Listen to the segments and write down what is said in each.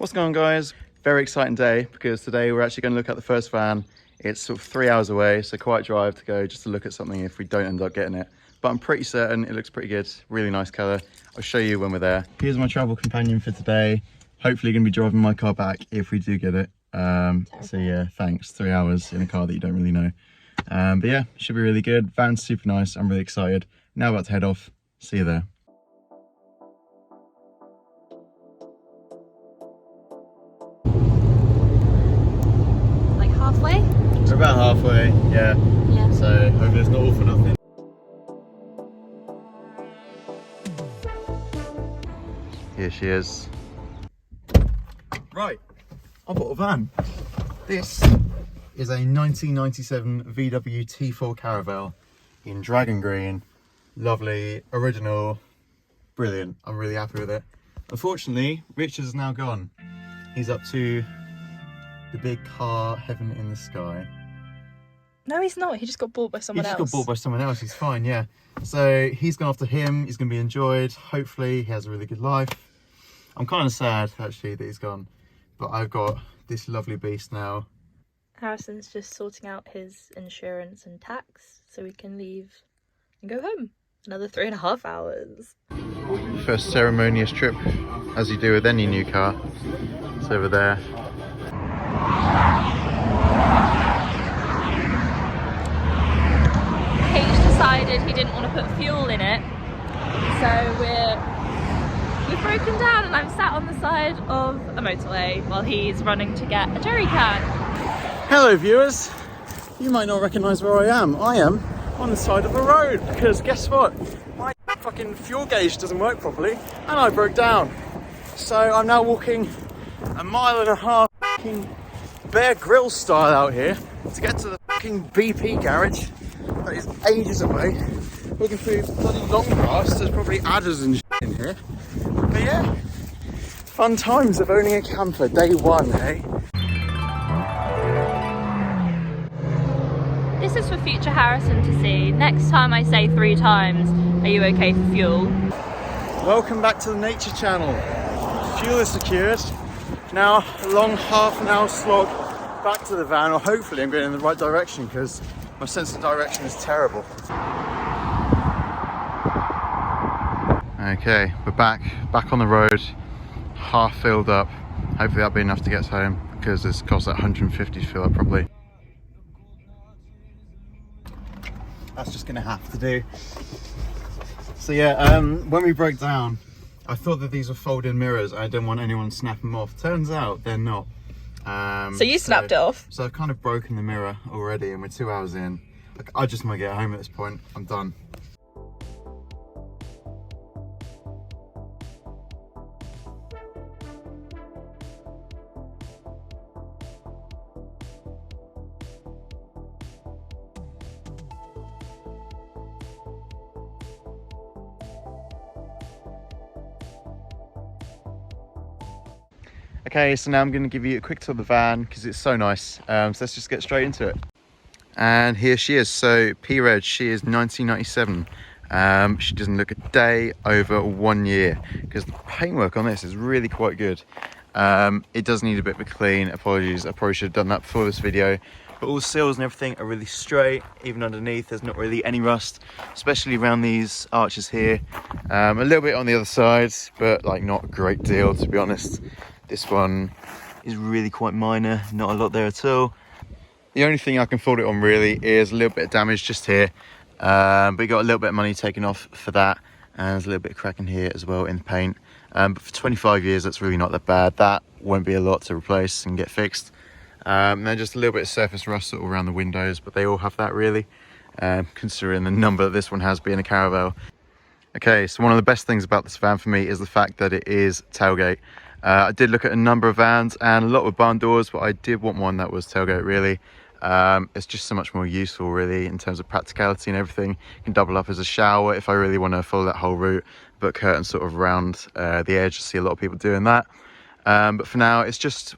What's going on, guys? Very exciting day because today we're actually going to look at the first van. It's sort of 3 hours away, so quite a drive to go just to look at something if we don't end up getting it. But I'm pretty certain it looks pretty good. Really nice colour. I'll show you when we're there. Here's my travel companion for today. Hopefully going to be driving my car back if we do get it. So yeah, thanks. 3 hours in a car that you don't really know. But yeah, should be really good. Van's super nice. I'm really excited. Now about to head off. See you there. Like halfway? We're about halfway, yeah. Yeah. So hopefully it's not all for nothing. Here she is. Right, I bought a van. This is a 1997 VW T4 Caravelle in dragon green. Lovely, original, brilliant. I'm really happy with it. Unfortunately, Richard is now gone. He's up to the big car heaven in the sky. No, he's not. He just got bought by someone else. He just got bought by someone else. He's fine, yeah. So he's gone after him. He's going to be enjoyed. Hopefully he has a really good life. I'm kind of sad, actually, that he's gone. But I've got this lovely beast now. Harrison's just sorting out his insurance and tax so we can leave and go home. Another 3.5 hours. First ceremonious trip, as you do with any new car. It's over there. Paige decided he didn't want to put fuel in it, so we've broken down and I'm sat on the side of a motorway while he's running to get a jerry can. Hello viewers, you might not recognise where I am. I am on the side of a road because guess what? My fucking fuel gauge doesn't work properly and I broke down. So I'm now walking 1.5 miles fucking Bear Grylls style out here to get to the fucking BP garage that is ages away. Looking through bloody long grass, there's probably adders and shit in here. But yeah, fun times of owning a camper, day one, eh? This is for future Harrison to see. Next time I say 3 times, are you okay for fuel? Welcome back to the Nature Channel. Fuel is secured. Now a long half an hour slog back to the van, or hopefully I'm going in the right direction because my sense of direction is terrible. Okay, we're back on the road, half filled up. Hopefully that'll be enough to get us home because this costs like 150 to fill up probably. That's just gonna have to do. So yeah, when we broke down, I thought that these were fold-in mirrors. I didn't want anyone to snap them off. Turns out they're not. So you snapped it off? So I've kind of broken the mirror already and we're 2 hours in. Like, I just want to get home at this point. I'm done. Okay, so now I'm going to give you a quick tour of the van because it's so nice. So let's just get straight into it. And here she is. So P-Reg, she is 1997. She doesn't look a day over 1 year because the paintwork on this is really quite good. It does need a bit of a clean. Apologies, I probably should have done that before this video. But all the seals and everything are really straight. Even underneath, there's not really any rust, especially around these arches here. A little bit on the other side, but like not a great deal, to be honest. This one is really quite minor, not a lot there at all. The only thing I can fault it on really is a little bit of damage just here. But you got a little bit of money taken off for that. And there's a little bit of cracking here as well in the paint. But for 25 years, that's really not that bad. That won't be a lot to replace and get fixed. And then just a little bit of surface rust all around the windows, but they all have that really, considering the number that this one has being a Caravelle. Okay, so one of the best things about this van for me is the fact that it is tailgate. I did look at a number of vans and a lot with barn doors, but I did want one that was tailgate really. It's just so much more useful really in terms of practicality and everything. You can double up as a shower if I really want to follow that whole route, but curtains sort of around the edge. I see a lot of people doing that. But for now, it's just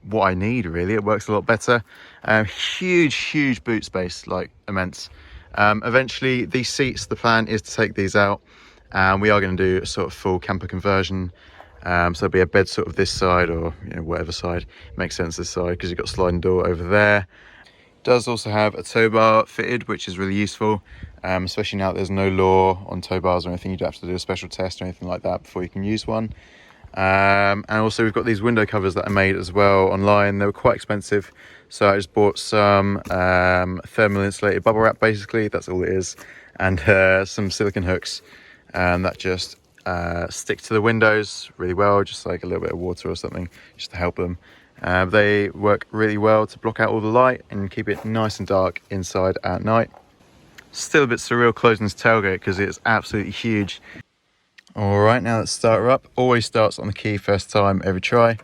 what I need really. It works a lot better. Huge boot space, like immense. Eventually these seats, the plan is to take these out and we are going to do a sort of full camper conversion. So there'll be a bed sort of this side, or whatever side makes sense this side, because you've got a sliding door over there. It does also have a tow bar fitted, which is really useful, especially now that there's no law on tow bars or anything. You'd have to do a special test or anything like that before you can use one. And also we've got these window covers that I made as well online. They were quite expensive, so I just bought some thermal insulated bubble wrap, basically that's all it is, and some silicone hooks that just stick to the windows really well, just like a little bit of water or something just to help them. They work really well to block out all the light and keep it nice and dark inside at night. Still a bit surreal closing this tailgate because it's absolutely huge. All right, now let's start her up. Always starts on the key first time every try.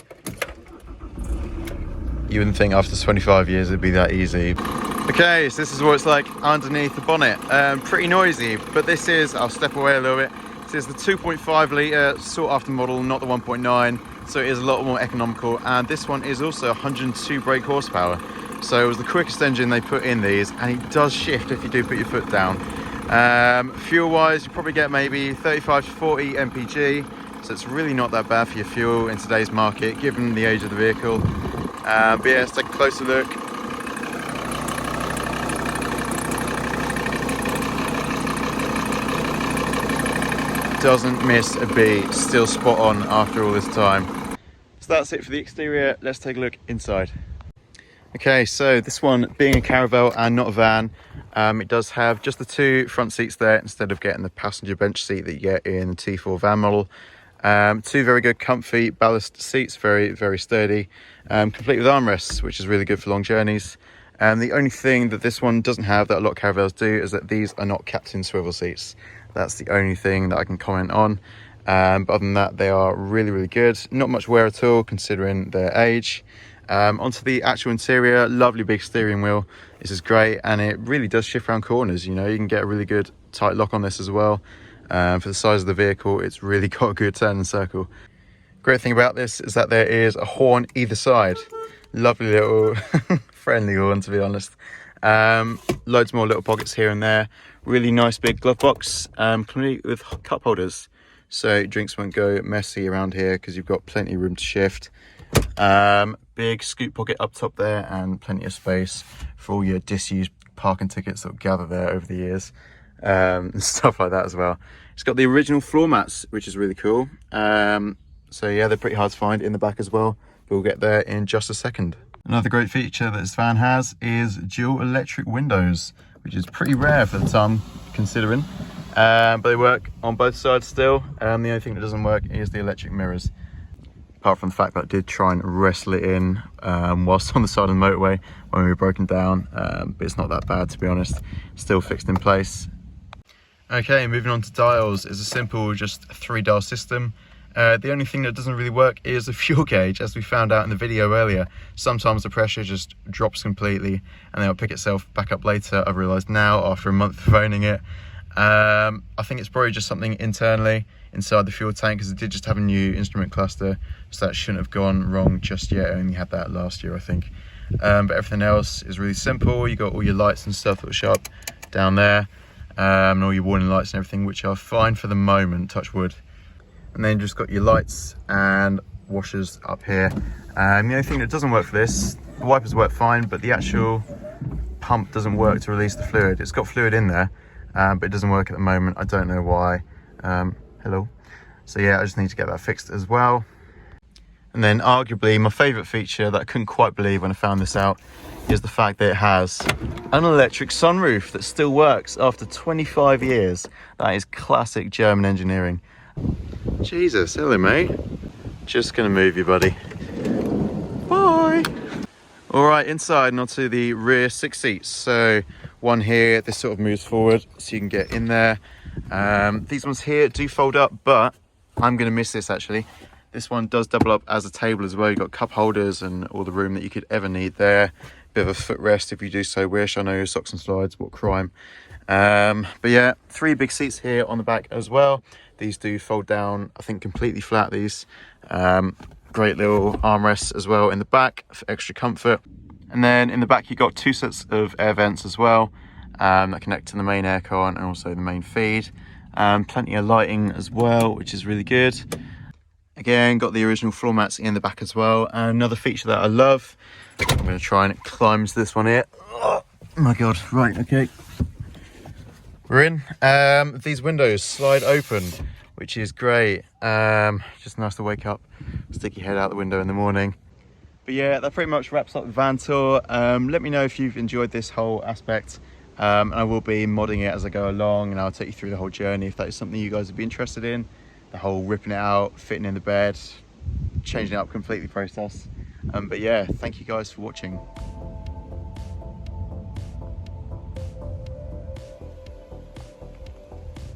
You wouldn't think after 25 years it'd be that easy. Okay, so this is what it's like underneath the bonnet. Pretty noisy, but this is, I'll step away a little bit. This is the 2.5 litre sought after model, not the 1.9, so it is a lot more economical. And this one is also 102 brake horsepower. So it was the quickest engine they put in these, and it does shift if you do put your foot down. Fuel wise, you probably get maybe 35 to 40 mpg, so it's really not that bad for your fuel in today's market given the age of the vehicle. But yeah, let's take a closer look. Doesn't miss a beat, still spot on after all this time. So that's it for the exterior. Let's take a look inside. Okay, so this one being a Caravelle and not a van, it does have just the two front seats there instead of getting the passenger bench seat that you get in the T4 van model. Two very good comfy ballast seats, very, very sturdy, complete with armrests, which is really good for long journeys. The only thing that this one doesn't have that a lot of Caravelles do is that these are not captain swivel seats. That's the only thing that I can comment on. But other than that, they are really, really good. Not much wear at all considering their age. Onto the actual interior, lovely big steering wheel. This is great, and it really does shift around corners. You can get a really good tight lock on this as well. For the size of the vehicle, it's really got a good turn and circle. Great thing about this is that there is a horn either side. Lovely little friendly horn, to be honest. Loads more little pockets here and there. Really nice big glove box, complete with cup holders, so drinks won't go messy around here because you've got plenty of room to shift. Big scoop pocket up top there, and plenty of space for all your disused parking tickets that will gather there over the years, and stuff like that as well. It's got the original floor mats, which is really cool. So yeah, they're pretty hard to find in the back as well, but we'll get there in just a second. Another great feature that this van has is dual electric windows, which is pretty rare for the time considering, but they work on both sides still. The only thing that doesn't work is the electric mirrors, apart from the fact that I did try and wrestle it in whilst on the side of the motorway when we were broken down, but it's not that bad, to be honest. Still fixed in place. Okay, moving on to dials. It's a simple, just 3-dial system. The only thing that doesn't really work is the fuel gauge, as we found out in the video earlier. Sometimes the pressure just drops completely and then it'll pick itself back up later. I've realised now after a month of owning it. I think it's probably just something internally inside the fuel tank, because it did just have a new instrument cluster, so that shouldn't have gone wrong just yet. I only had that last year, I think. But everything else is really simple. You got all your lights and stuff that will show up down there, and all your warning lights and everything, which are fine for the moment, touch wood. And then just got your lights and washers up here. The only thing that doesn't work for this, the wipers work fine, but the actual pump doesn't work to release the fluid. It's got fluid in there, but it doesn't work at the moment. I don't know why. Hello. So yeah, I just need to get that fixed as well. And then arguably my favourite feature that I couldn't quite believe when I found this out is the fact that it has an electric sunroof that still works after 25 years. That is classic German engineering. Jesus, hello mate. Just gonna move you, buddy. Bye. All right, inside and onto the rear 6 seats. So one here, this sort of moves forward so you can get in there. These ones here do fold up, but I'm gonna miss this actually. This one does double up as a table as well. You've got cup holders and all the room that you could ever need there. Bit of a footrest if you do so wish. I know, socks and slides, what crime. But yeah, 3 big seats here on the back as well. These do fold down, I think, completely flat, these. Great little armrests as well in the back for extra comfort. And then in the back, you've got 2 sets of air vents as well, that connect to the main aircon and also the main feed. Plenty of lighting as well, which is really good. Again, got the original floor mats in the back as well. And another feature that I love, I'm going to try and climb to this one here. Oh my God, right, okay. We're in. These windows slide open, which is great. Just nice to wake up, stick your head out the window in the morning. But yeah, that pretty much wraps up the van tour. Let me know if you've enjoyed this whole aspect. I will be modding it as I go along, and I'll take you through the whole journey if that is something you guys would be interested in. The whole ripping it out, fitting in the bed, changing it up completely process. But yeah, thank you guys for watching.